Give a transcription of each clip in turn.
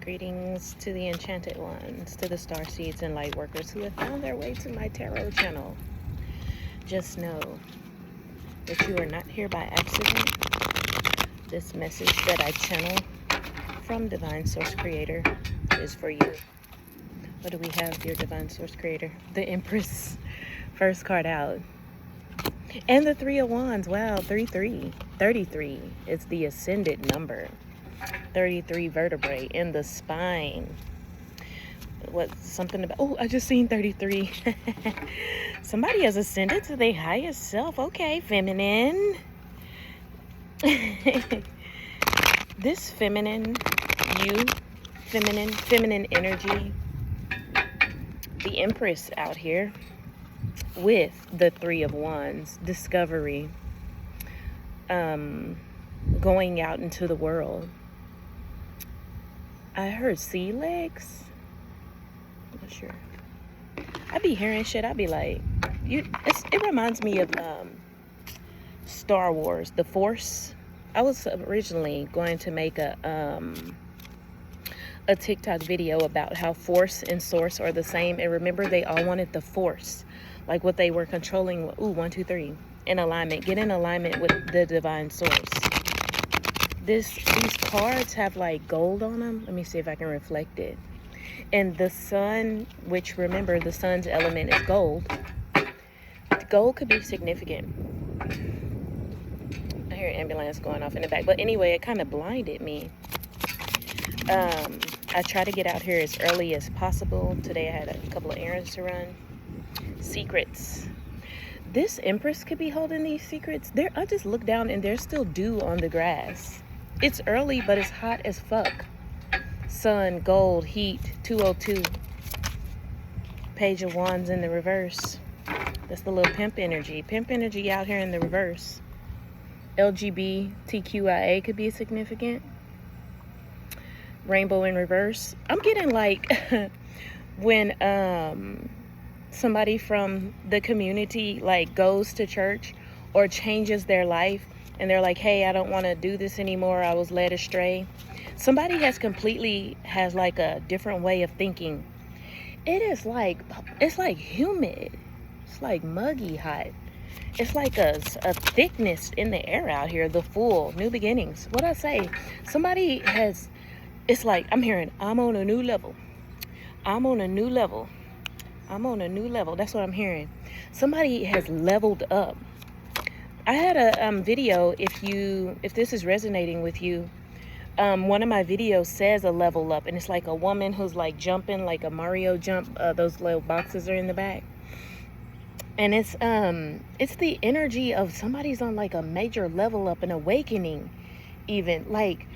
Greetings to the Enchanted ones, to the star seeds and light workers who have found their way to my tarot channel. Just know that you are not here by accident. This message that I channel from Divine Source Creator is for you. What do we have, dear Divine Source Creator? The Empress, first card out. And the Three of Wands. Wow, 33. 33 is the ascended number. 33 vertebrae in the spine. What, something about, oh, I just seen 33. Somebody has ascended to their highest self. Okay, feminine. This feminine, you, feminine energy. The Empress out here with the Three of Wands. Discovery. Going out into the world. I heard sea legs. I'm not sure. I be hearing shit. I be like, it reminds me of Star Wars, The Force. I was originally going to make a TikTok video about how Force and Source are the same. And remember, they all wanted the Force, like what they were controlling. Ooh, 1, 2, 3, in alignment. Get in alignment with the Divine Source. These cards have like gold on them. Let me see if I can reflect it. And the sun, which remember the sun's element is gold. Gold could be significant. I hear an ambulance going off in the back. But anyway, it kind of blinded me. I try to get out here as early as possible. Today I had a couple of errands to run. Secrets. This Empress could be holding these secrets. I just looked down and there's still dew on the grass. It's early, but it's hot as fuck. Sun, gold, heat, 202. Page of Wands in the reverse. That's the little pimp energy. Pimp energy out here in the reverse. LGBTQIA could be significant. Rainbow in reverse. I'm getting like when somebody from the community like goes to church or changes their life and they're like, hey, I don't want to do this anymore. I was led astray. Somebody has like a different way of thinking. It's like humid. It's like muggy hot. It's like a thickness in the air out here. The full new beginnings. What I say? It's like I'm hearing, I'm on a new level. I'm on a new level. I'm on a new level. That's what I'm hearing. Somebody has leveled up. I had a video, if this is resonating with you, one of my videos says a level up, and it's like a woman who's like jumping like a Mario jump. Those little boxes are in the back. And it's the energy of somebody's on like a major level up, an awakening even. Like,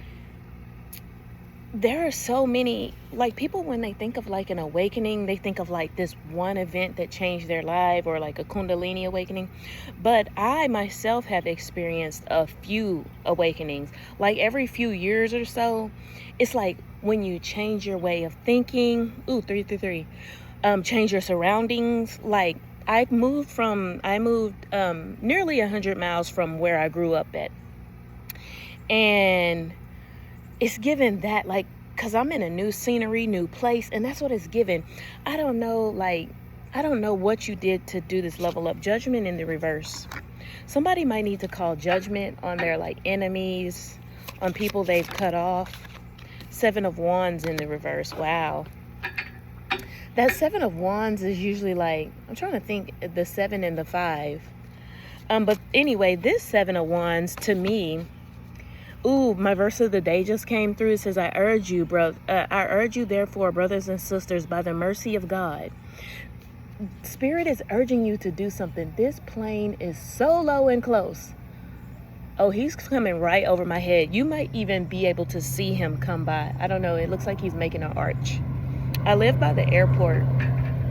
there are so many, like, people, when they think of like an awakening, they think of like this one event that changed their life or like a Kundalini awakening. But I myself have experienced a few awakenings. Like every few years or so, it's like when you change your way of thinking. Ooh, 333. Change your surroundings. Like I moved nearly 100 miles from where I grew up at. And it's given that, like, because I'm in a new scenery, new place, and that's what it's given. I don't know what you did to do this level up. Judgment in the reverse. Somebody might need to call judgment on their, like, enemies, on people they've cut off. 7 of Wands in the reverse. Wow. That 7 of Wands is usually like, I'm trying to think, the 7 and the 5. But anyway, this 7 of Wands, to me, ooh, my verse of the day just came through. It says, I urge you, therefore, brothers and sisters, by the mercy of God. Spirit is urging you to do something. This plane is so low and close. Oh, he's coming right over my head. You might even be able to see him come by. I don't know. It looks like he's making an arch. I live by the airport.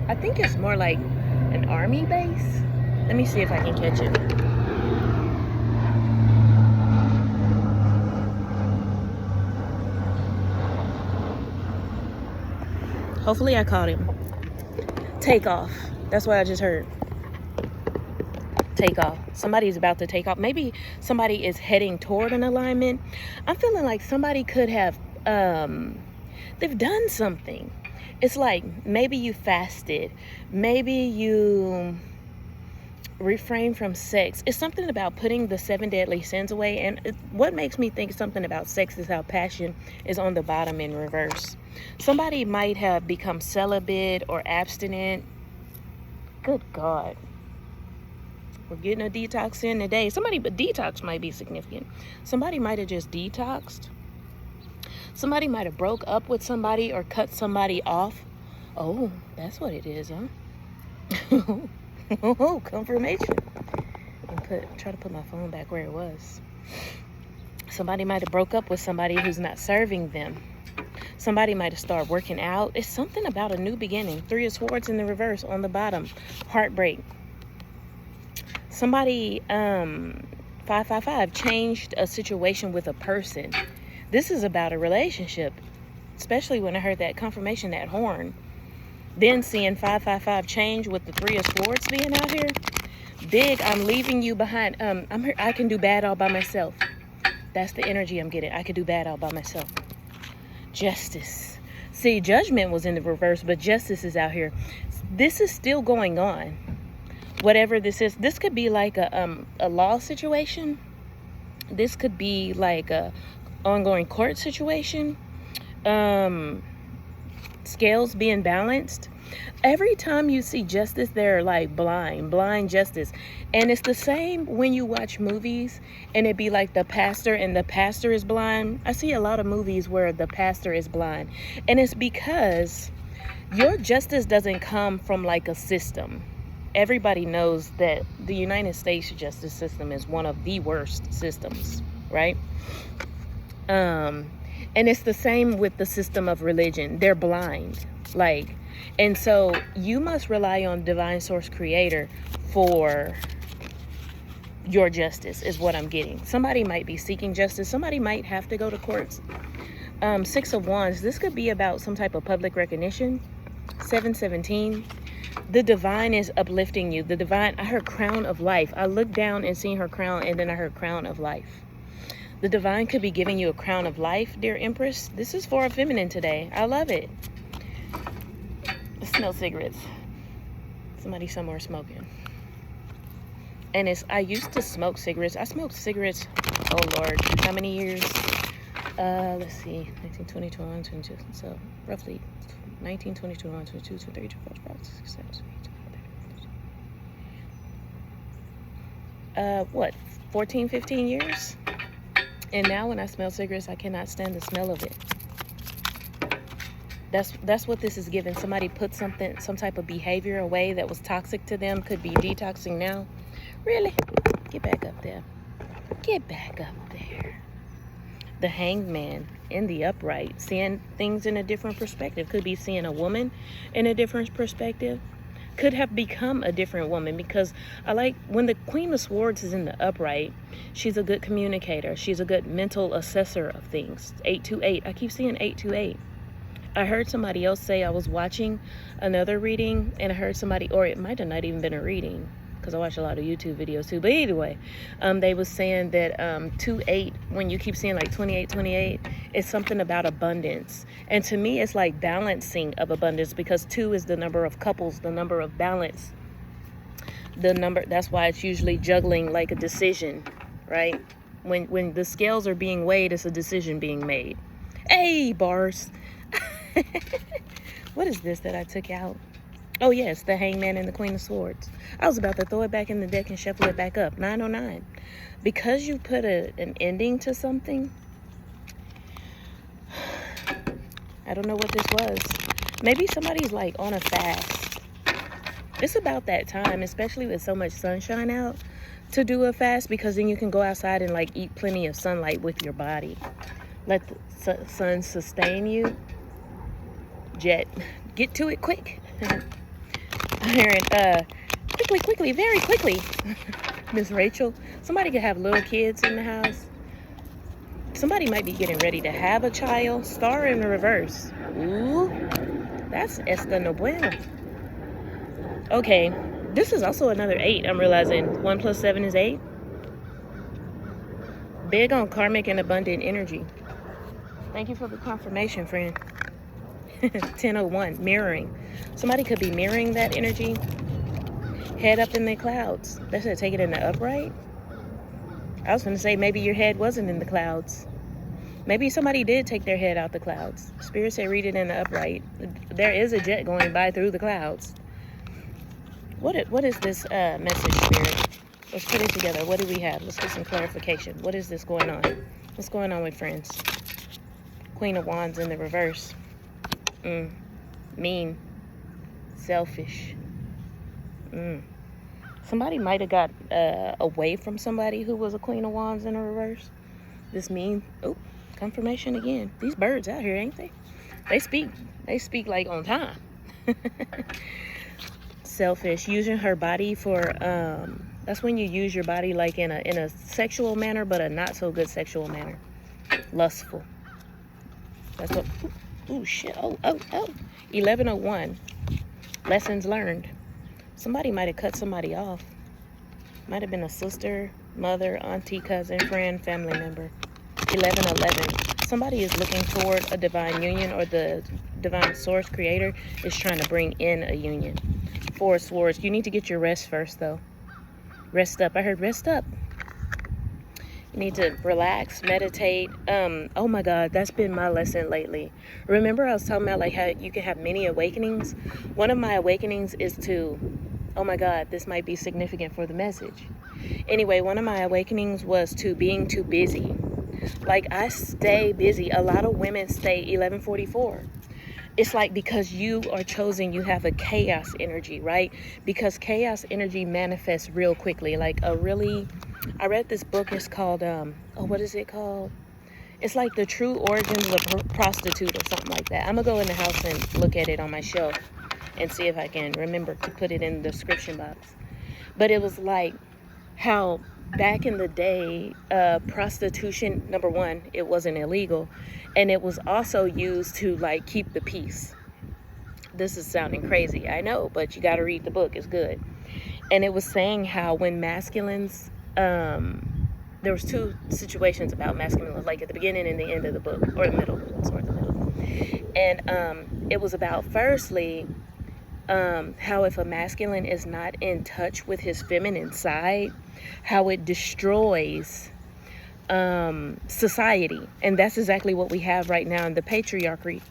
I think it's more like an army base. Let me see if I can catch it. Hopefully I caught him. Take off. That's what I just heard. Take off. Somebody's about to take off. Maybe somebody is heading toward an alignment. I'm feeling like somebody could have They've done something. It's like maybe you fasted, maybe you refrain from sex. It's something about putting the 7 deadly sins away. And what makes me think something about sex is how passion is on the bottom in reverse. Somebody might have become celibate or abstinent. Good God. We're getting a detox in today. But detox might be significant. Somebody might have just detoxed. Somebody might have broke up with somebody or cut somebody off. Oh, that's what it is, huh? Oh, confirmation. Try to put my phone back where it was. Somebody might have broke up with somebody who's not serving them. Somebody might have started working out. It's something about a new beginning. 3 of Swords in the reverse on the bottom. Heartbreak. Somebody, 555, changed a situation with a person. This is about a relationship, especially when I heard that confirmation, that horn. Then seeing 555 change with the 3 of Swords being out here. Big, I'm leaving you behind. I can do bad all by myself. That's the energy I'm getting. I could do bad all by myself. Justice. See, Judgment was in the reverse, but Justice is out here. This is still going on. Whatever this is, this could be like a law situation. This could be like a ongoing court situation. Scales being balanced. Every time you see justice, they're like blind justice. And it's the same when you watch movies and it be like the pastor and the pastor is blind. I see a lot of movies where the pastor is blind. And it's because your justice doesn't come from like a system. Everybody knows that the United States justice system is one of the worst systems, right? And it's the same with the system of religion. They're blind. And so you must rely on divine source creator for your justice is what I'm getting. Somebody might be seeking justice. Somebody might have to go to courts. 6 of Wands. This could be about some type of public recognition. 717. The divine is uplifting you. The divine, I heard crown of life. I looked down and seen her crown, and then I heard crown of life. The divine could be giving you a crown of life, dear Empress. This is for a feminine today. I love it. I smell cigarettes. Somebody somewhere smoking. And I used to smoke cigarettes. I smoked cigarettes, oh Lord, how many years? Let's see, 19, 20, 21, 22. So roughly 19, 20, 21, 22, 23, 24, 25, 26, 27, 28, 29, 30. 14, 15 years? And now when I smell cigarettes, I cannot stand the smell of it. That's what this is giving. Somebody put some type of behavior away that was toxic to them. Could be detoxing now. Really? Get back up there. Get back up there. The Hanged Man in the upright. Seeing things in a different perspective. Could be seeing a woman in a different perspective. Could have become a different woman, because I like when the Queen of Swords is in the upright, she's a good communicator. She's a good mental assessor of things. 828. I keep seeing 828. I heard somebody else say, I was watching another reading and I heard somebody, or it might have not even been a reading because I watch a lot of YouTube videos too. But anyway, they was saying that 28, when you keep seeing like 28, 28, it's something about abundance. And to me, it's like balancing of abundance, because 2 is the number of couples, the number of balance. That's why it's usually juggling like a decision, right? When the scales are being weighed, it's a decision being made. Hey, bars. What is this that I took out? Oh yes, the Hangman and the Queen of Swords. I was about to throw it back in the deck and shuffle it back up. 909. Because you put an ending to something. I don't know what this was. Maybe somebody's like on a fast. It's about that time, especially with so much sunshine out, to do a fast, because then you can go outside and like eat plenty of sunlight with your body. Let the sun sustain you. Jet, get to it quick. I'm hearing quickly, very quickly. Miss Rachel, somebody could have little kids in the house. Somebody might be getting ready to have a child. Star in the reverse. Ooh, that's esta no bueno. Okay, this is also another 8. I'm realizing 1 + 7 is 8. Big on karmic and abundant energy. Thank you for the confirmation, friend. 10:01, mirroring. Somebody could be mirroring that energy. Head up in the clouds. They said take it in the upright. I was going to say maybe your head wasn't in the clouds. Maybe somebody did take their head out the clouds. Spirit said read it in the upright. There is a jet going by through the clouds. What is this message, Spirit? Let's put it together. What do we have? Let's get some clarification. What is this going on? What's going on with friends? Queen of Wands in the reverse. Mean. Selfish. Somebody might have got away from somebody who was a Queen of Wands in the reverse. This mean. Oh, confirmation again. These birds out here, ain't they? They speak like on time. Selfish. Using her body for that's when you use your body like in a sexual manner, but a not so good sexual manner. Lustful. That's what. Ooh, shit. Oh. 11:01. Lessons learned. Somebody might have cut somebody off. Might have been a sister, mother, auntie, cousin, friend, family member. 11:11. Somebody is looking toward a divine union, or the divine source creator is trying to bring in a union. 4 Swords. You need to get your rest first, though. Rest up. I heard rest up. You need to relax, meditate. Oh my God, that's been my lesson lately. Remember I was talking about like how you can have many awakenings? One of my awakenings is to, oh my God, this might be significant for the message. Anyway, one of my awakenings was to being too busy. Like I stay busy. A lot of women stay 11:44. It's like because you are chosen, you have a chaos energy, right? Because chaos energy manifests real quickly. Like I read this book, it's called, what is it called? It's like The True Origins of Prostitute or something like that. I'm going to go in the house and look at it on my shelf and see if I can remember to put it in the description box. But it was like how back in the day, prostitution, number one, it wasn't illegal. And it was also used to like keep the peace. This is sounding crazy, I know, but you got to read the book. It's good. And it was saying how when masculines, there was 2 situations about masculine, like at the beginning and the end of the book, or the middle, sort of the middle. And it was about firstly, how if a masculine is not in touch with his feminine side, how it destroys society. And that's exactly what we have right now in the patriarchy,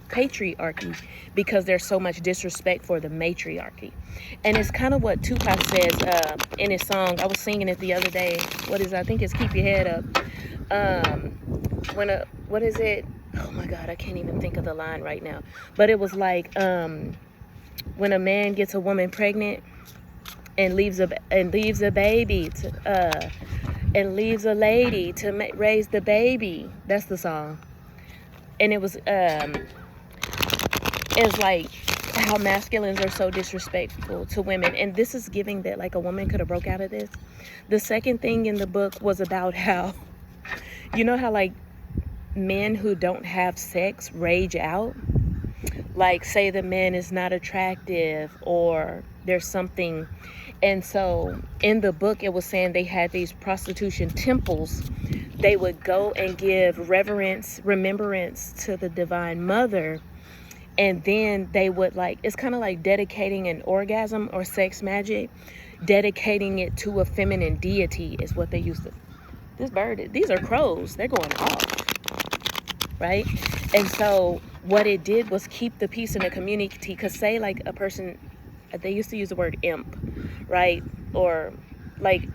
because there's so much disrespect for the matriarchy. And it's kind of what Tupac says in his song. I was singing it the other day. I think it's Keep Your Head Up. What is it? Oh my God, I can't even think of the line right now. But it was like when a man gets a woman pregnant and leaves a baby and leaves a lady to raise the baby. That's the song. And it was it's like how masculines are so disrespectful to women. And this is giving that like a woman could have broke out of this. The second thing in the book was about how, you know how like men who don't have sex rage out? Like say the man is not attractive or there's something. And so in the book, it was saying they had these prostitution temples. They would go and give remembrance to the Divine Mother. And then they would like, it's kind of like dedicating an orgasm or sex magic, dedicating it to a feminine deity is what they used to. These are crows. They're going off, right? And so what it did was keep the peace in the community. Because say like a person, they used to use the word imp, right? Or like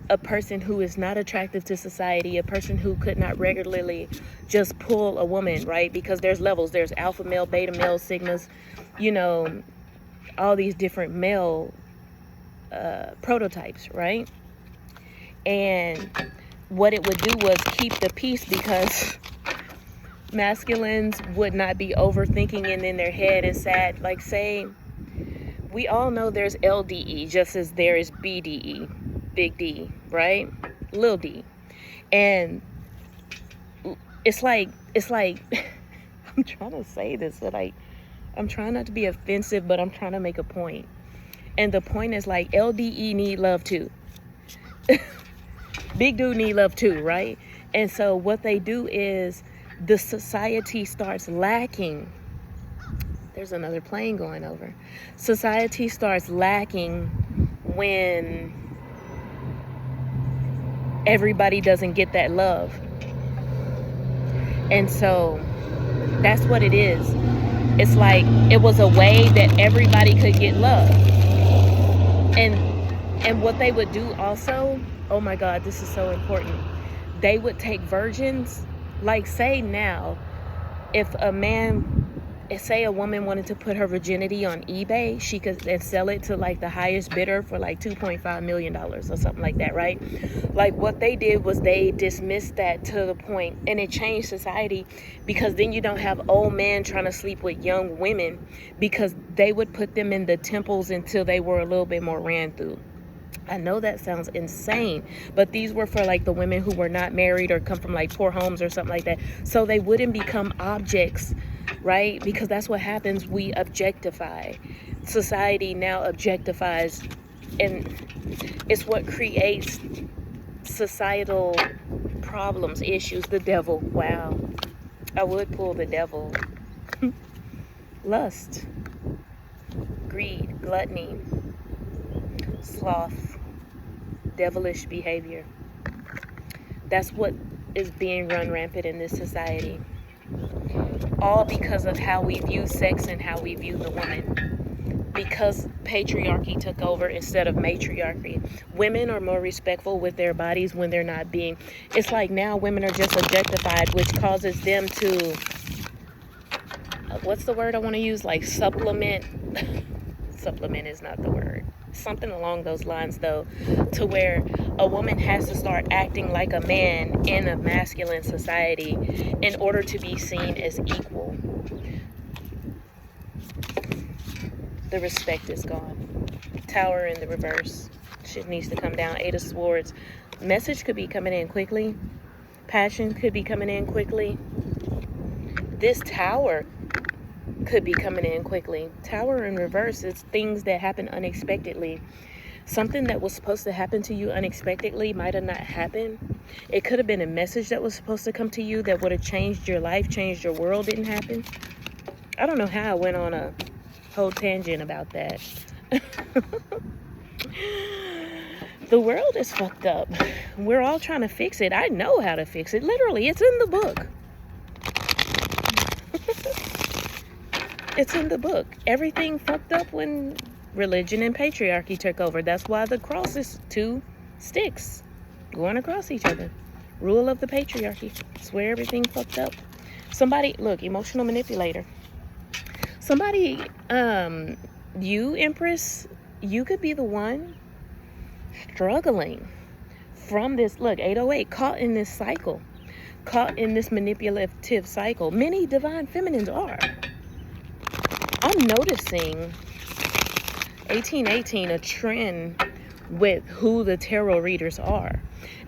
a person who is not attractive to society, a person who could not regularly just pull a woman, right? Because there's levels. There's alpha male, beta male, sigmas, all these different male prototypes, right? And what it would do was keep the peace, because masculines would not be overthinking it in their head and sad. Like say, we all know there's LDE just as there is BDE, big D, right? Little d. And it's like I'm trying to say this, but like I'm trying not to be offensive, but I'm trying to make a point. And the point is like LDE need love too. Big dude need love too, right? And so what they do is the society starts lacking There's another plane going over. Society starts lacking when everybody doesn't get that love. And so that's what it is. It's like it was a way that everybody could get love. And what they would do also, oh my God, this is so important. They would take virgins, like say now, if a woman wanted to put her virginity on eBay, she could then sell it to like the highest bidder for like $2.5 million or something like that, right? Like what they did was they dismissed that to the point, and it changed society, because then you don't have old men trying to sleep with young women, because they would put them in the temples until they were a little bit more ran through. I know that sounds insane, but these were for like the women who were not married or come from like poor homes or something like that, so they wouldn't become objects, right? Because that's what happens. We objectify. Society now objectifies, and it's what creates societal problems, issues. The devil. Wow, I would pull the devil. Lust, greed, gluttony, sloth, devilish behavior. That's what is being run rampant in this society. All because of how we view sex and how we view the woman. Because patriarchy took over instead of matriarchy. Women are more respectful with their bodies when they're not being. It's like now women are just objectified, which causes them to, what's the word I want to use? Like supplement. Supplement is not the word. Something along those lines, though, to where a woman has to start acting like a man in a masculine society in order to be seen as equal. The respect is gone. Tower in the reverse. Shit needs to come down. Eight of Swords. Message could be coming in quickly. Passion could be coming in quickly. This Tower could be coming in quickly. Tower in reverse is things that happen unexpectedly. Something that was supposed to happen to you unexpectedly might have not happened. It could have been a message that was supposed to come to you that would have changed your life, changed your world. Didn't happen. I don't know how I went on a whole tangent about that. The world is fucked up. We're all trying to fix it. I know how to fix it. Literally, it's in the book. It's in the book. Everything fucked up when religion and patriarchy took over. That's why the cross is two sticks going across each other. Rule of the patriarchy. It's where everything fucked up. Somebody, look, emotional manipulator. Somebody, you, Empress, you could be the one struggling from this. Look, 808, caught in this cycle. Caught in this manipulative cycle. Many divine feminines are. I'm noticing 1818 a trend with who the tarot readers are,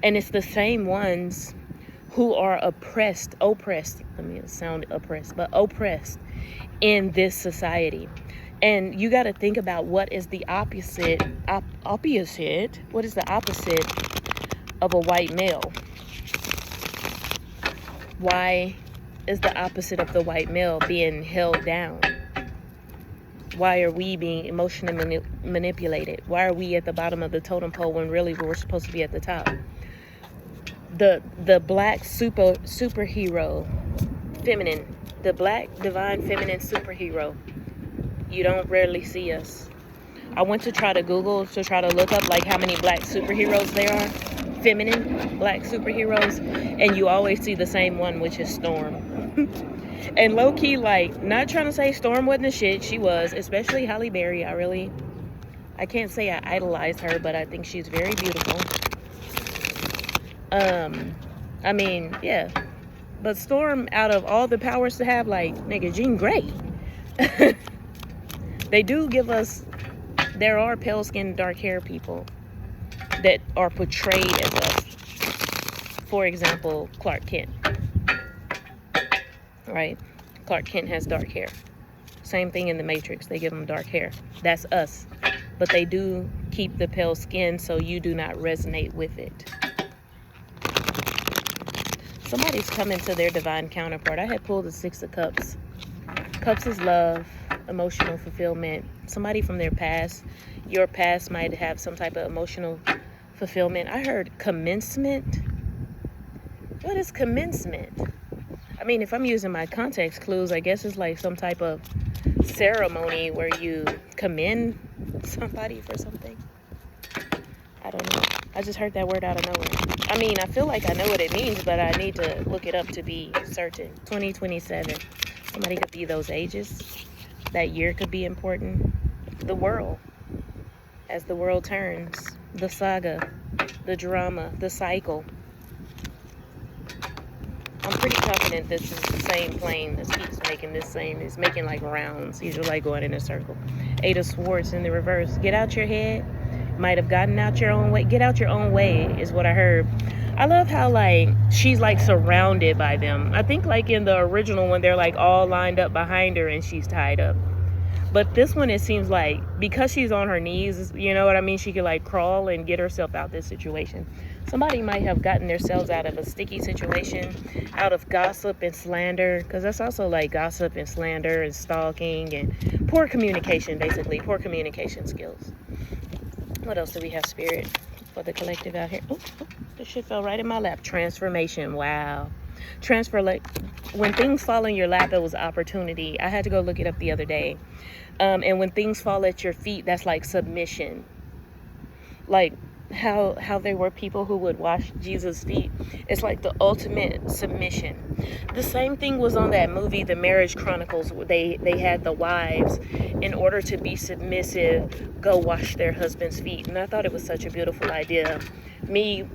and it's the same ones who are oppressed, let me sound oppressed, but oppressed in this society. And you got to think about what is the opposite what is the opposite of a white male? Why is the opposite of the white male being held down? Why are we being emotionally manipulated? Why are we at the bottom of the totem pole when really we're supposed to be at the top? The black superhero, feminine, the black divine feminine superhero. You don't rarely see us. I went to try to Google to try to look up like how many black superheroes there are, feminine black superheroes, and you always see the same one, which is Storm. And low-key, like, not trying to say Storm wasn't a shit. She was, especially Halle Berry. I can't say I idolize her, but I think she's very beautiful. I mean, yeah. But Storm, out of all the powers to have, like, nigga, Jean Grey. They do give us, there are pale-skinned, dark-haired people that are portrayed as us. For example, Clark Kent. Right? Clark Kent has dark hair. Same thing in the Matrix. They give him dark hair. That's us. But they do keep the pale skin so you do not resonate with it. Somebody's coming to their divine counterpart. I had pulled the Six of Cups. Cups is love. emotional fulfillment. Somebody from their past, your past might have some type of emotional fulfillment. I heard commencement. What is commencement? I mean, if I'm using my context clues, I guess it's like some type of ceremony where you commend somebody for something. I don't know. I just heard that word out of nowhere. I mean, I feel like I know what it means, but I need to look it up to be certain. 2027. Somebody could be those ages. That year could be important. The world. As the world turns. The saga. The drama. The cycle. I'm pretty confident this is the same plane that keeps making this same. It's making like rounds. These are like going in a circle. 8 of Swords in the reverse. Get out your head. Might have gotten out your own way. Get out your own way is what I heard. I love how like she's like surrounded by them. I think like in the original one they're like all lined up behind her and she's tied up. But this one, it seems like because she's on her knees, you know what I mean, she could like crawl and get herself out this situation. Somebody might have gotten themselves out of a sticky situation, out of gossip and slander, because that's also like gossip and slander and stalking and poor communication, basically poor communication skills. What else do we have, Spirit, for the collective out here? Oh, this shit fell right in my lap. Transformation. Wow. When things fall in your lap, it was opportunity. I had to go look it up the other day. And when things fall at your feet, that's like submission. Like how there were people who would wash Jesus' feet. It's like the ultimate submission. The same thing was on that movie, The Marriage Chronicles, where they had the wives, in order to be submissive, go wash their husband's feet. And I thought it was such a beautiful idea. Me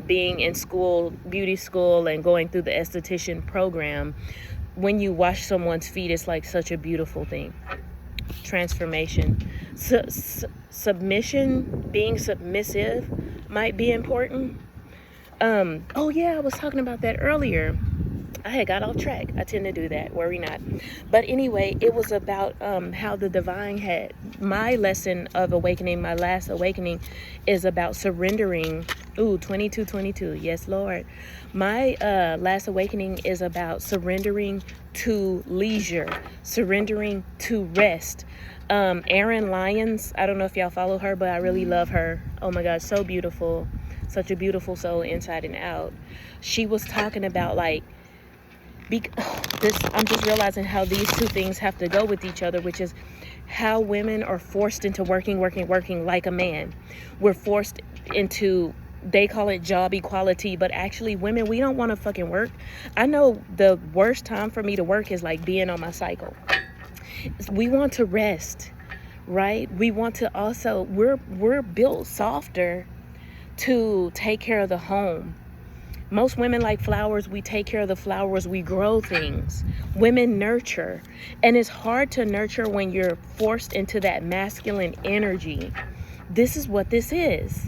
being in school, beauty school, and going through the esthetician program, when you wash someone's feet, it's like such a beautiful thing. Transformation. Submission, being submissive might be important. Oh yeah, I was talking about that earlier. I had got off track. I tend to do that. Worry not. But anyway, it was about how the divine had... My lesson of awakening, my last awakening, is about surrendering. Ooh, 2222. Yes, Lord. My last awakening is about surrendering to leisure, surrendering to rest. Erin Lyons, I don't know if y'all follow her, but I really love her. Oh my God, so beautiful. Such a beautiful soul inside and out. She was talking about like, I'm just realizing how these two things have to go with each other, which is how women are forced into working like a man. We're forced into, they call it job equality, but actually women, we don't want to fucking work. I know the worst time for me to work is like being on my cycle. We want to rest, right? We want to also, we're built softer to take care of the home. Most women like flowers. We take care of the flowers. We grow things. Women nurture. And it's hard to nurture when you're forced into that masculine energy. This is what this is.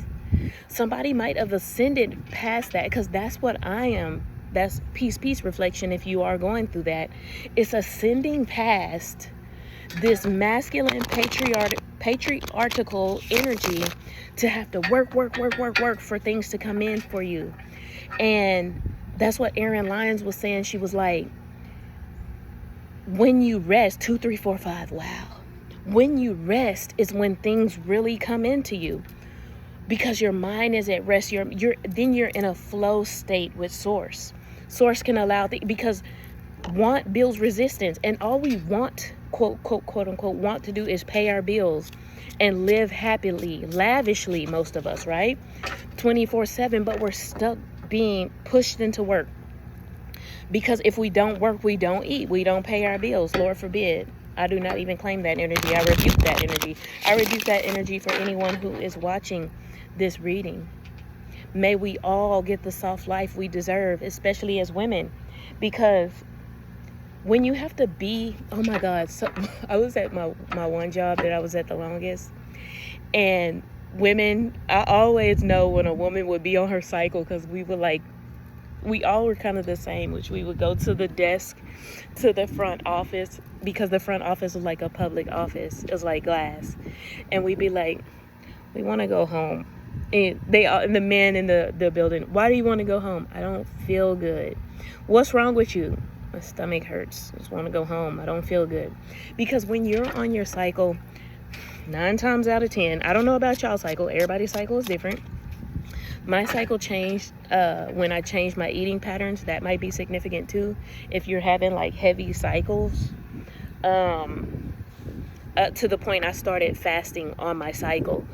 Somebody might have ascended past that, because that's what I am. That's peace reflection. If you are going through that, it's ascending past this masculine patriarchal energy to have to work for things to come in for you. And that's what Erin Lyons was saying. She was like, when you rest, 2, 3, 4, 5, wow. When you rest is when things really come into you, because your mind is at rest. Then you're in a flow state with source. Source can allow because want builds resistance, and all we want, quote unquote, want to do is pay our bills and live happily, lavishly, most of us, right? 24/7, but we're stuck being pushed into work, because if we don't work, we don't eat, we don't pay our bills. Lord forbid. I do not even claim that energy. I rebuke that energy. I rebuke that energy for anyone who is watching this reading. May we all get the soft life we deserve, especially as women, because when you have to be, oh my God, so I was at my one job that I was at the longest, and women, I always know when a woman would be on her cycle, because we all were kind of the same, which we would go to the desk, to the front office, because the front office was like a public office. It was like glass. And we'd be like, we want to go home. And the men in the building, why do you want to go home? I don't feel good. What's wrong with you? My stomach hurts. I just want to go home. I don't feel good. Because when you're on your cycle, 9 times out of 10, I don't know about y'all's cycle. Everybody's cycle is different. My cycle changed when I changed my eating patterns. That might be significant too. If you're having like heavy cycles, to the point I started fasting on my cycle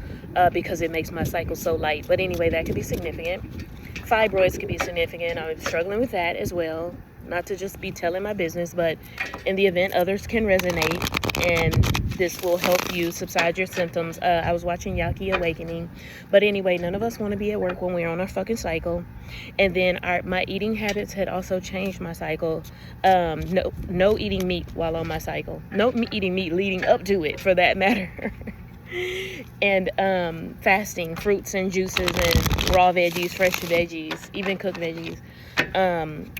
because it makes my cycle so light. But anyway, that could be significant. Fibroids could be significant. I'm struggling with that as well. Not to just be telling my business, but in the event others can resonate, and this will help you subside your symptoms. I was watching Yaki Awakening, but anyway, none of us want to be at work when we're on our fucking cycle. And then my eating habits had also changed my cycle. No eating meat while on my cycle. No eating meat leading up to it, for that matter. And fasting, fruits and juices and raw veggies, fresh veggies, even cooked veggies,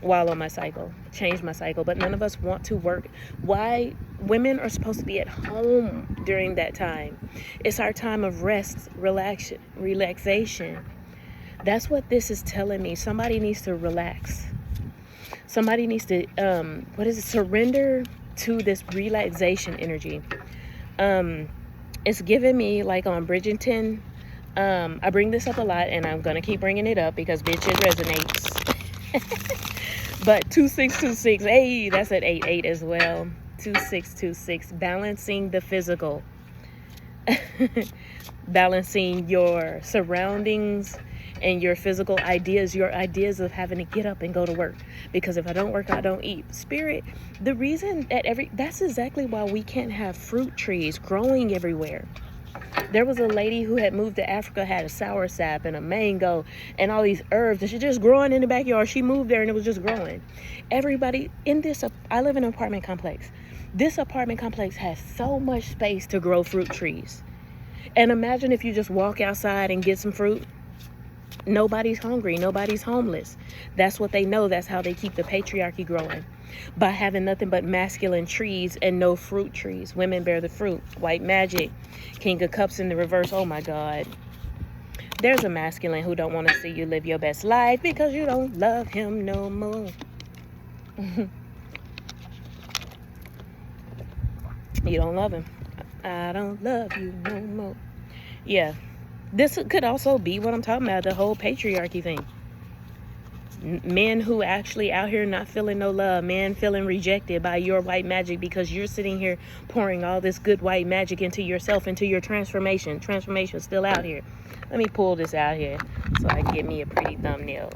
while on my cycle. Changed my cycle. But none of us want to work. Why? Women are supposed to be at home during that time. It's our time of rest, relaxation. That's what this is telling me. Somebody needs to relax. Somebody needs to surrender to this relaxation energy. It's giving me, like on Bridgerton, I bring this up a lot, and I'm going to keep bringing it up because, bitch, it resonates. But 2626, hey, that's at 88 as well. 2626, balancing the physical. Balancing your surroundings and your physical ideas, your ideas of having to get up and go to work. Because if I don't work, I don't eat. Spirit, the reason that that's exactly why we can't have fruit trees growing everywhere. There was a lady who had moved to Africa, had a sour sap and a mango and all these herbs, and she just growing in the backyard. She moved there and it was just growing. Everybody in this, I live in an apartment complex. This apartment complex has so much space to grow fruit trees. And imagine if you just walk outside and get some fruit. Nobody's hungry. Nobody's homeless. That's what they know. That's how they keep the patriarchy growing. By having nothing but masculine trees and no fruit trees. Women bear the fruit. White magic. King of Cups in the reverse. Oh my God. There's a masculine who don't want to see you live your best life because you don't love him no more. You don't love him. I don't love you no more. Yeah. This could also be what I'm talking about, the whole patriarchy thing. Men who actually out here not feeling no love. Men feeling rejected by your white magic because you're sitting here pouring all this good white magic into yourself, into your transformation. Transformation's still out here. Let me pull this out here so I can get me a pretty thumbnail.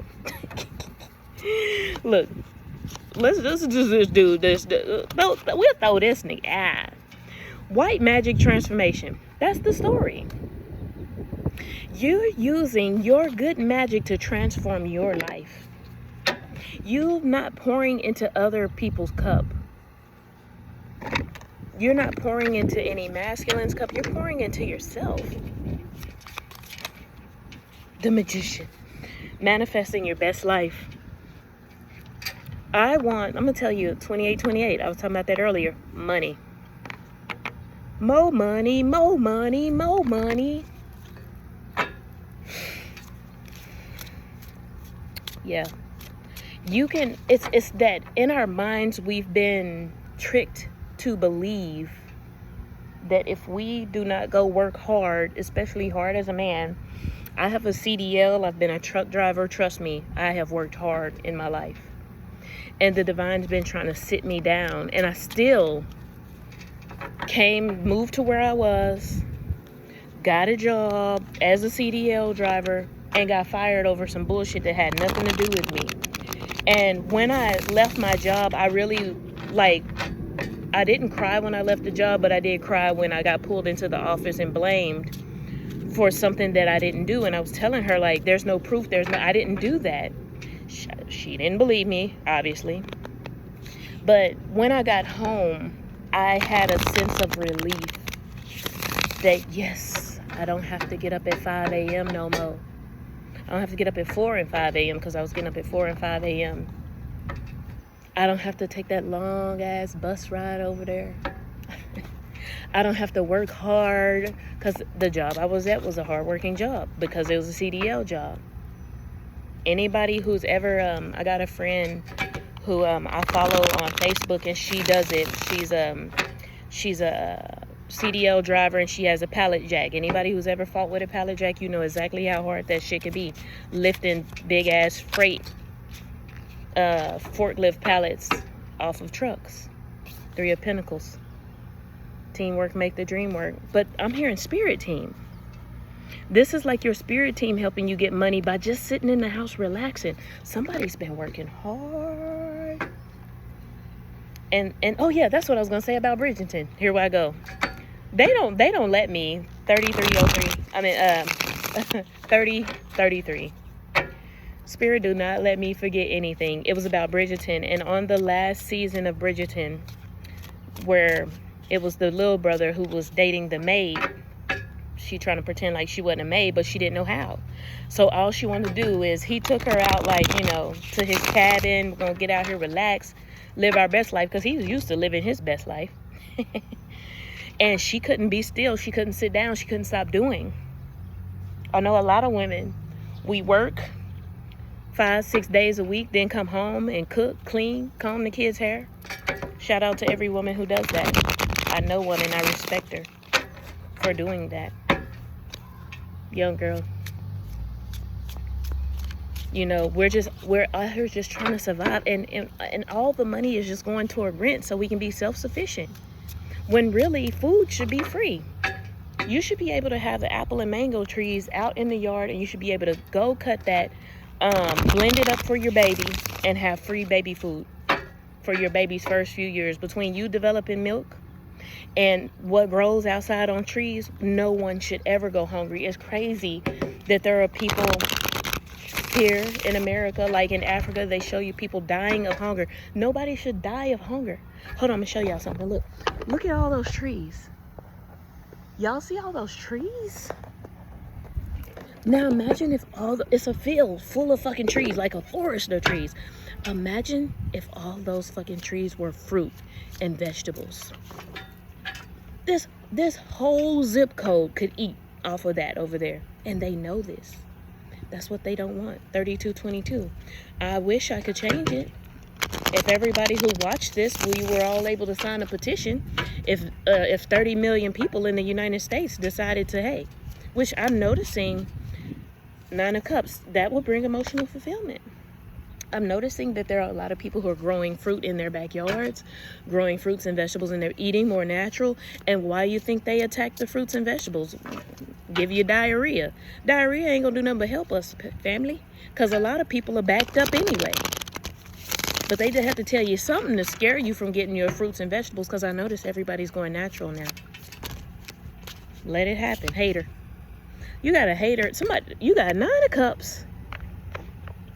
Look, let's just do this. We'll throw this nigga. White magic transformation. That's the story. You're using your good magic to transform your life. You're not pouring into other people's cup. You're not pouring into any masculine's cup. You're pouring into yourself. The magician. Manifesting your best life. I'm going to tell you, 2828. I was talking about that earlier. Money. More money, more money, more money. Yeah. You can, it's that in our minds we've been tricked to believe that if we do not go work hard, especially hard as a man. I have a CDL, I've been a truck driver, trust me, I have worked hard in my life. And the divine's been trying to sit me down, and I still moved to where I was, got a job as a CDL driver, and got fired over some bullshit that had nothing to do with me. And when I left my job, I really, I didn't cry when I left the job, but I did cry when I got pulled into the office and blamed for something that I didn't do. And I was telling her, there's no proof, I didn't do that. She didn't believe me, obviously. But when I got home, I had a sense of relief that, yes, I don't have to get up at 5 a.m. no more. I don't have to get up at 4 and 5 a.m. because I was getting up at 4 and 5 a.m. I don't have to take that long-ass bus ride over there. I don't have to work hard because the job I was at was a hard-working job because it was a CDL job. Anybody who's ever, I got a friend who I follow on Facebook, and she does it. She's a CDL driver, and she has a pallet jack. Anybody who's ever fought with a pallet jack, you know exactly how hard that shit could be, lifting big ass freight forklift pallets off of trucks. Three of Pentacles. Teamwork make the dream work. But I'm hearing spirit team. This is like your spirit team helping you get money by just sitting in the house relaxing. Somebody's been working hard. And oh yeah, that's what I was gonna say about Bridgerton. Here I go. They don't let me 3303. I mean 3033. Spirit do not let me forget anything. It was about Bridgerton, and on the last season of Bridgerton, where it was the little brother who was dating the maid. She trying to pretend like she wasn't a maid, but she didn't know how. So all she wanted to do is he took her out, like, you know, to his cabin. We're gonna get out here, relax, live our best life, because he was used to living his best life. And she couldn't be still. She couldn't sit down. She couldn't stop doing. I know a lot of women, we work 5-6 days a week, then come home and cook, clean, comb the kids' hair. Shout out to every woman who does that. I know one, and I respect her for doing that. Young girl, you know, we're out here just trying to survive, and all the money is just going toward rent so we can be self-sufficient, when really food should be free. You should be able to have the apple and mango trees out in the yard, and you should be able to go cut that, blend it up for your baby, and have free baby food for your baby's first few years. Between you developing milk and what grows outside on trees, no one should ever go hungry. It's crazy that there are people here in America, like in Africa, they show you people dying of hunger. Nobody should die of hunger. Hold on, I'm gonna show y'all something. Look at all those trees. Y'all see all those trees? Now imagine if it's a field full of fucking trees, like a forest of trees. Imagine if all those fucking trees were fruit and vegetables. This whole zip code could eat off of that over there. And they know this. That's what they don't want. 3222. I wish I could change it. If everybody who watched this, we were all able to sign a petition. If 30 million people in the United States decided to, hey, which I'm noticing, 9 of Cups, that will bring emotional fulfillment. I'm noticing that there are a lot of people who are growing fruit in their backyards, growing fruits and vegetables, and they're eating more natural. And why you think they attack the fruits and vegetables? Give you diarrhea. Diarrhea ain't gonna do nothing but help us, family, because a lot of people are backed up anyway. But they just have to tell you something to scare you from getting your fruits and vegetables, because I notice everybody's going natural now. Let it happen. Hater. You got a hater. Somebody, you got 9 of Cups.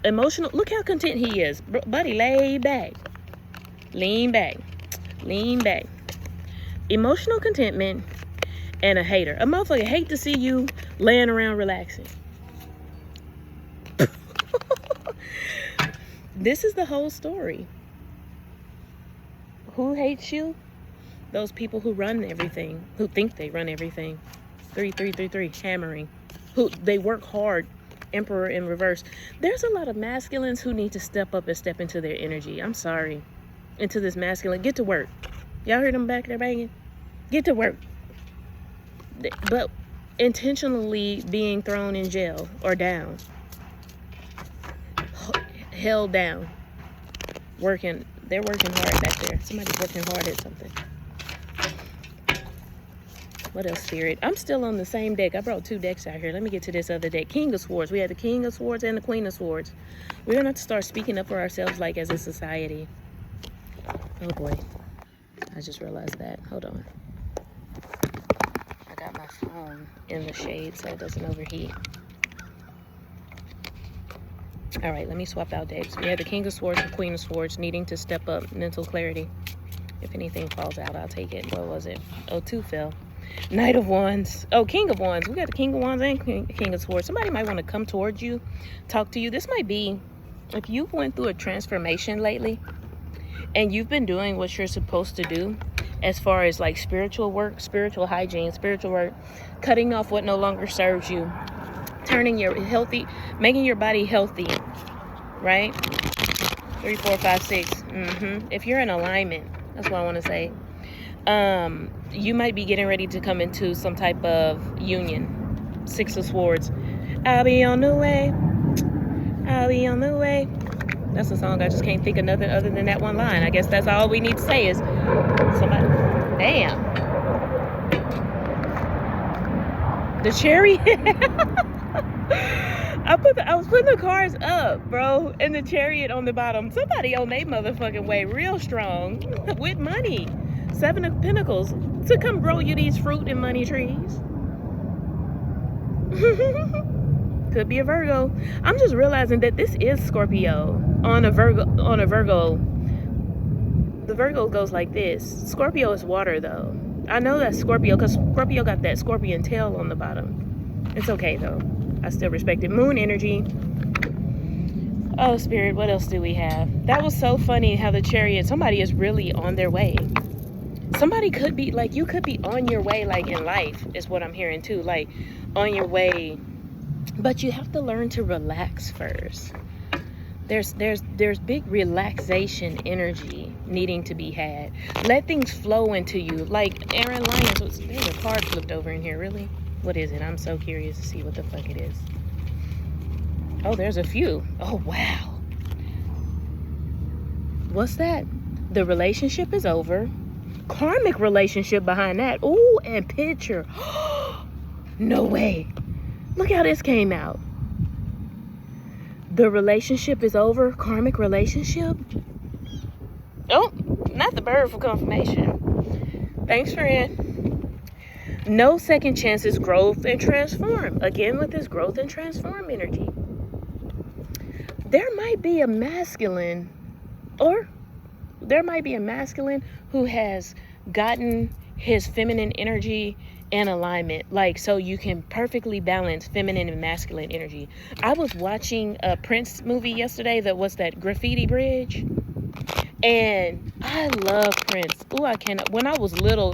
Emotional. Look how content he is. Buddy, lay back. Lean back. Lean back. Emotional contentment and a hater. A motherfucker hate to see you laying around relaxing. This is the whole story. Who hates you? Those people who run everything, who think they run everything. 3333, hammering. Who they work hard. Emperor in reverse. There's a lot of masculines who need to step up and step into their energy. I'm sorry. Into this masculine. Get to work. Y'all hear them back there banging? Get to work. But intentionally being thrown in jail or down. Held down. Working. They're working hard back there. Somebody's working hard at something. What else, Spirit? I'm still on the same deck. I brought 2 decks out here. Let me get to this other deck. King of Swords. We had the King of Swords and the Queen of Swords. We're going to have to start speaking up for ourselves, like, as a society. Oh, boy. I just realized that. Hold on. I got my phone in the shade so it doesn't overheat. All right, let me swap out decks. We had the King of Swords and Queen of Swords needing to step up. Mental clarity. If anything falls out, I'll take it. What was it? Oh, 2 fell. Knight of Wands. Oh, King of Wands. We got the King of Wands and King of Swords. Somebody might want to come towards you, talk to you. This might be, if you've went through a transformation lately and you've been doing what you're supposed to do as far as like spiritual work, spiritual hygiene, spiritual work, cutting off what no longer serves you, turning your healthy, making your body healthy, right? 3, 4, 5, 6. If you're in alignment, that's what I want to say. You might be getting ready to come into some type of union. 6 of Swords. I'll be on the way. I'll be on the way. That's a song. I just can't think of nothing other than that one line. I guess that's all we need to say is somebody. Damn. The chariot. I was putting the cars up, bro, and the chariot on the bottom. Somebody on their motherfucking way, real strong, with money. 7 of Pentacles to come grow you these fruit and money trees. Could be a Virgo. I'm just realizing that this is Scorpio on a Virgo. The Virgo goes like this. Scorpio is water, though. I know that's Scorpio because Scorpio got that scorpion tail on the bottom. It's okay, though. I still respect it. Moon energy. Oh, Spirit, what else do we have? That was so funny how the chariot, somebody is really on their way. Somebody could be, like, you could be on your way, like, in life, is what I'm hearing, too. Like, on your way. But you have to learn to relax first. There's big relaxation energy needing to be had. Let things flow into you. Like Aaron Lyons, there's a card flipped over in here, really? What is it? I'm so curious to see what the fuck it is. Oh, there's a few. Oh, wow. What's that? The relationship is over. Karmic relationship behind that. Ooh, and picture. No way. Look how this came out. The relationship is over. Karmic relationship. Oh, not the bird for confirmation. Thanks, friend. No second chances, growth and transform. Again, with this growth and transform energy. There might be a masculine, or there might be a masculine who has gotten his feminine energy in alignment, like, so you can perfectly balance feminine and masculine energy. I was watching a Prince movie yesterday that was that Graffiti Bridge, and I love Prince. Ooh, I cannot. When I was a little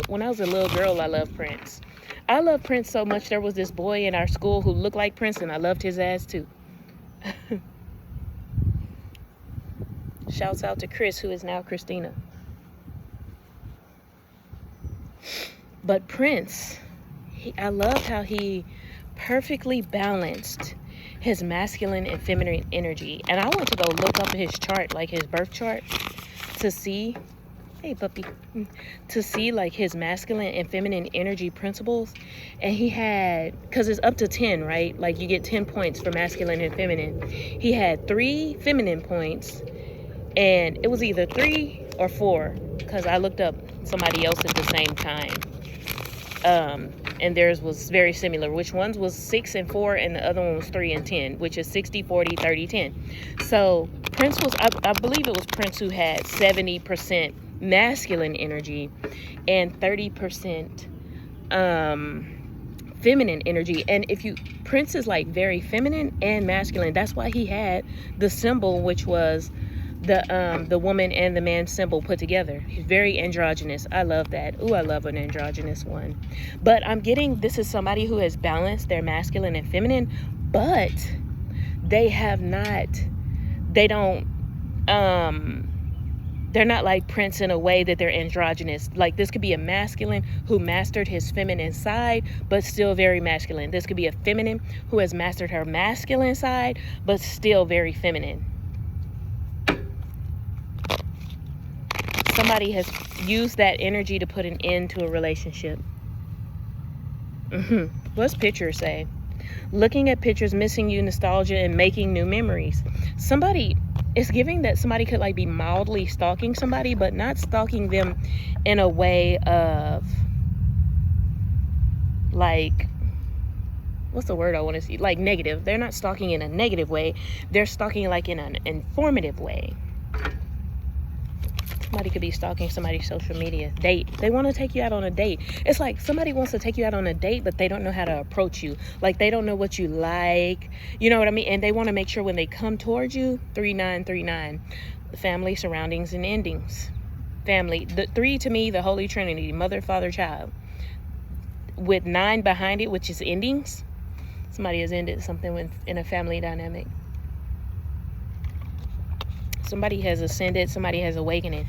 girl, I loved Prince. I love Prince so much. There was this boy in our school who looked like Prince, and I loved his ass too. Shouts out to Chris, who is now Christina. But Prince, I love how he perfectly balanced his masculine and feminine energy. And I went to go look up his chart, like his birth chart, to see, hey puppy, to see like his masculine and feminine energy principles. And he had, because it's up to 10, right? Like you get 10 points for masculine and feminine. He had 3 feminine points, and it was either 3 or 4, because I looked up somebody else at the same time. And theirs was very similar, which one's was 6 and 4, and the other one was 3 and 10, which is 60, 40, 30, 10. So Prince was, I believe it was Prince who had 70% masculine energy and 30% feminine energy. And Prince is like very feminine and masculine. That's why he had the symbol, which was the woman and the man symbol put together. He's very androgynous. I love that. Ooh, I love an androgynous one. But I'm getting, this is somebody who has balanced their masculine and feminine, but they're not like Prince in a way that they're androgynous. Like this could be a masculine who mastered his feminine side, but still very masculine. This could be a feminine who has mastered her masculine side, but still very feminine. Somebody has used that energy to put an end to a relationship. What's picture say? Looking at pictures, missing you, nostalgia, and making new memories. Somebody, it's giving that somebody could like be mildly stalking somebody, but not stalking them in a way of like, what's the word I want to see? Like negative. They're not stalking in a negative way. They're stalking like in an informative way. Somebody could be stalking somebody's social media. Date. They want to take you out on a date. It's like somebody wants to take you out on a date, but they don't know how to approach you. Like they don't know what you like. You know what I mean? And they want to make sure when they come towards you, 3939, family, surroundings, and endings. Family. The 3 to me, the Holy Trinity, mother, father, child. With 9 behind it, which is endings. Somebody has ended something in a family dynamic. Somebody has ascended. Somebody has awakening.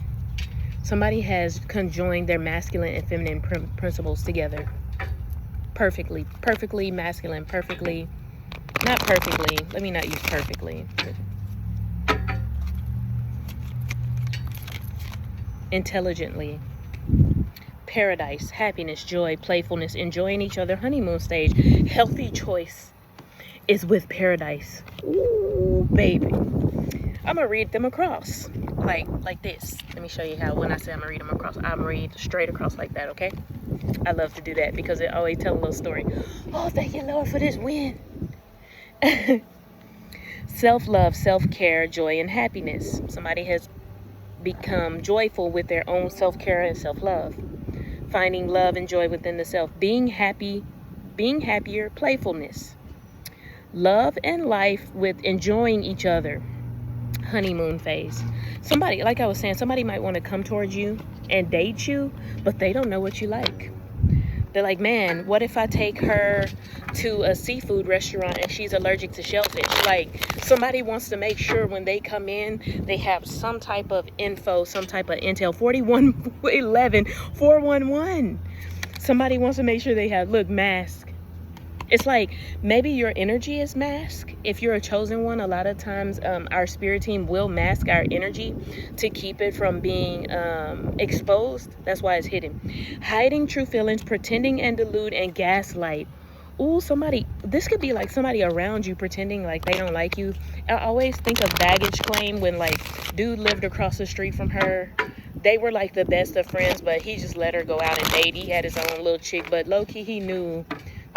Somebody has conjoined their masculine and feminine principles together. Perfectly. Perfectly masculine. Perfectly. Not perfectly. Let me not use perfectly. Intelligently. Paradise, happiness, joy, playfulness, enjoying each other, honeymoon stage. Healthy choice is with paradise. Ooh, baby. I'm gonna read them across like this. Let me show you how. When I say I'm gonna read them across, I'm gonna read straight across like that. Okay, I love to do that because it always tells a little story. Oh, thank you, Lord, for this win. Self-love, self-care, joy, and happiness. Somebody has become joyful with their own self-care and self-love. Finding love and joy within the self. Being happy, being happier, playfulness. Love and life with enjoying each other. Honeymoon phase. Somebody, like I was saying, somebody might want to come towards you and date you, but they don't know what you like. They're like, man, what if I take her to a seafood restaurant and she's allergic to shellfish? Like, somebody wants to make sure when they come in, they have some type of info, some type of intel. 4111 411. Somebody wants to make sure they have, look, mask. It's like maybe your energy is masked. If you're a chosen one, a lot of times our spirit team will mask our energy to keep it from being exposed. That's why it's hidden. Hiding true feelings, pretending and delude, and gaslight. Ooh, somebody, this could be like somebody around you pretending like they don't like you. I always think of baggage claim when like dude lived across the street from her. They were like the best of friends, but he just let her go out and date. He had his own little chick, but low-key he knew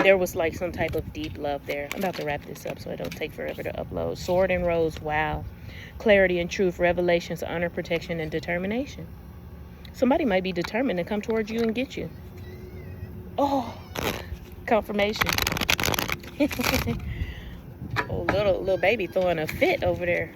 there was like some type of deep love there. I'm about to wrap this up so it don't take forever to upload. Sword and rose, wow. Clarity and truth, revelations, honor, protection, and determination. Somebody might be determined to come towards you and get you. Oh, confirmation. Oh, little baby throwing a fit over there.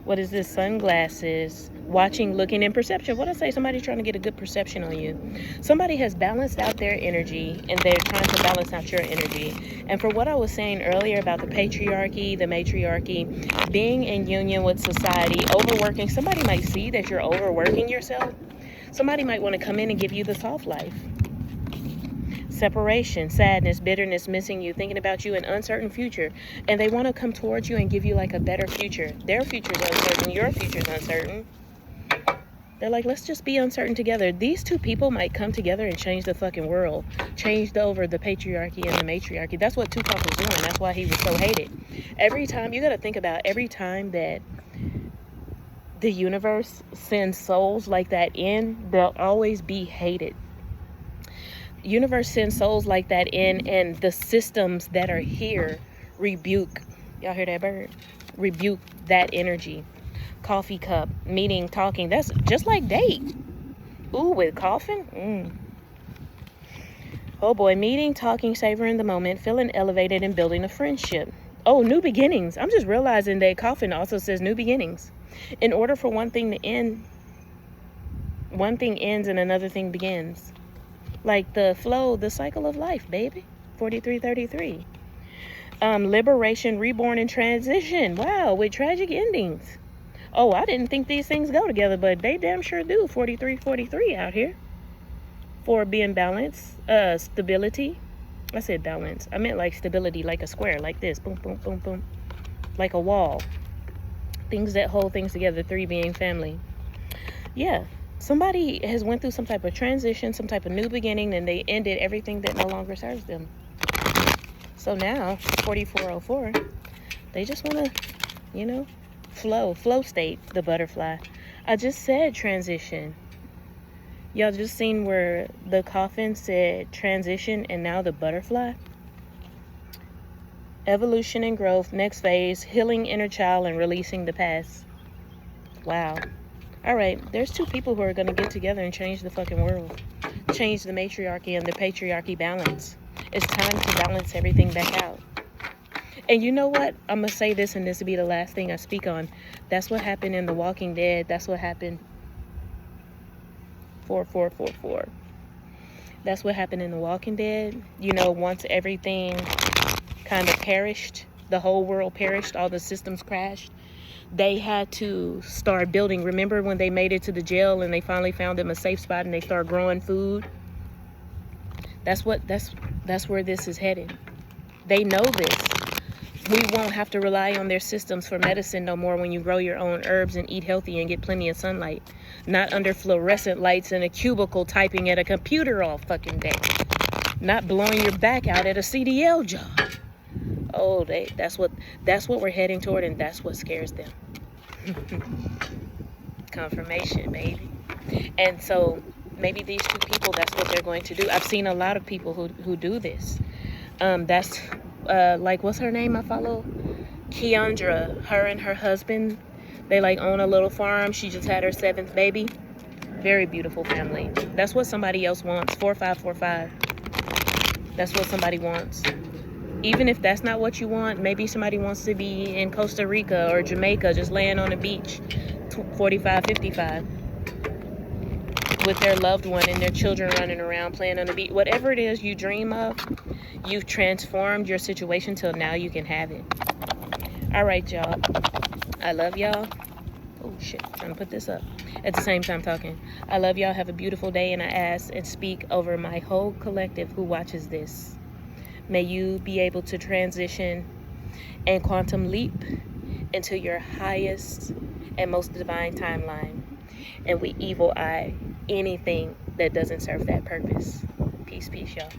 What is this? Sunglasses. Watching, looking, and perception. What I say? Somebody's trying to get a good perception on you. Somebody has balanced out their energy and they're trying to balance out your energy. And for what I was saying earlier about the patriarchy, the matriarchy, being in union with society, overworking, somebody might see that you're overworking yourself. Somebody might want to come in and give you the soft life. Separation, sadness, bitterness, missing you, thinking about you, an uncertain future. And they want to come towards you and give you like a better future. Their future's uncertain, your future's uncertain. They're like, let's just be uncertain together. These two people might come together and change the fucking world. Changed over the patriarchy and the matriarchy. That's what Tupac was doing. That's why he was so hated. Every time, you got to think about every time that the universe sends souls like that in, they'll always be hated. Universe sends souls like that in, and the systems that are here rebuke. Y'all hear that bird? Rebuke that energy. Coffee cup, meeting, talking. That's just like date. Ooh, with coughing? Oh boy, meeting, talking, savoring the moment, feeling elevated, and building a friendship. Oh, new beginnings. I'm just realizing that coughing also says new beginnings. In order for one thing to end, one thing ends and another thing begins. Like the flow, the cycle of life, baby. 4333. Liberation, reborn, and transition. Wow, with tragic endings. Oh, I didn't think these things go together, but they damn sure do. 4343 out here. For being balanced. Stability. I said balance. I meant like stability, like a square, like this. Boom, boom, boom, boom. Like a wall. Things that hold things together. 3 being family. Yeah. Somebody has went through some type of transition, some type of new beginning, and they ended everything that no longer serves them. So now, 4404, they just want to, flow state, the butterfly. I just said transition. Y'all just seen where the coffin said transition and now the butterfly? Evolution and growth, next phase, healing inner child and releasing the past. Wow. All right, there's 2 people who are going to get together and change the fucking world. Change the matriarchy and the patriarchy balance. It's time to balance everything back out. And you know what? I'm going to say this, and this will be the last thing I speak on. That's what happened in The Walking Dead. That's what happened. 4444. That's what happened in The Walking Dead. Once everything kind of perished, the whole world perished, all the systems crashed. They had to start building. Remember when they made it to the jail and they finally found them a safe spot and they started growing food? That's where this is headed. They know this. We won't have to rely on their systems for medicine no more when you grow your own herbs and eat healthy and get plenty of sunlight. Not under fluorescent lights in a cubicle typing at a computer all fucking day. Not blowing your back out at a CDL job. Oh, that's what we're heading toward, and that's what scares them. Confirmation, baby. And so maybe these two people, that's what they're going to do. I've seen a lot of people who do this. That's like, what's her name I follow? Keandra. Her and her husband, they like own a little farm. She just had her 7th baby. Very beautiful family. That's what somebody else wants. 4545. That's what somebody wants. Even if that's not what you want, maybe somebody wants to be in Costa Rica or Jamaica, just laying on the beach, 4555, with their loved one and their children running around playing on the beach. Whatever it is you dream of, you've transformed your situation till now you can have it. All right, y'all. I love y'all. Oh, shit. Trying to put this up at the same time talking. I love y'all. Have a beautiful day, and I ask and speak over my whole collective who watches this. May you be able to transition and quantum leap into your highest and most divine timeline. And we evil eye anything that doesn't serve that purpose. Peace, y'all.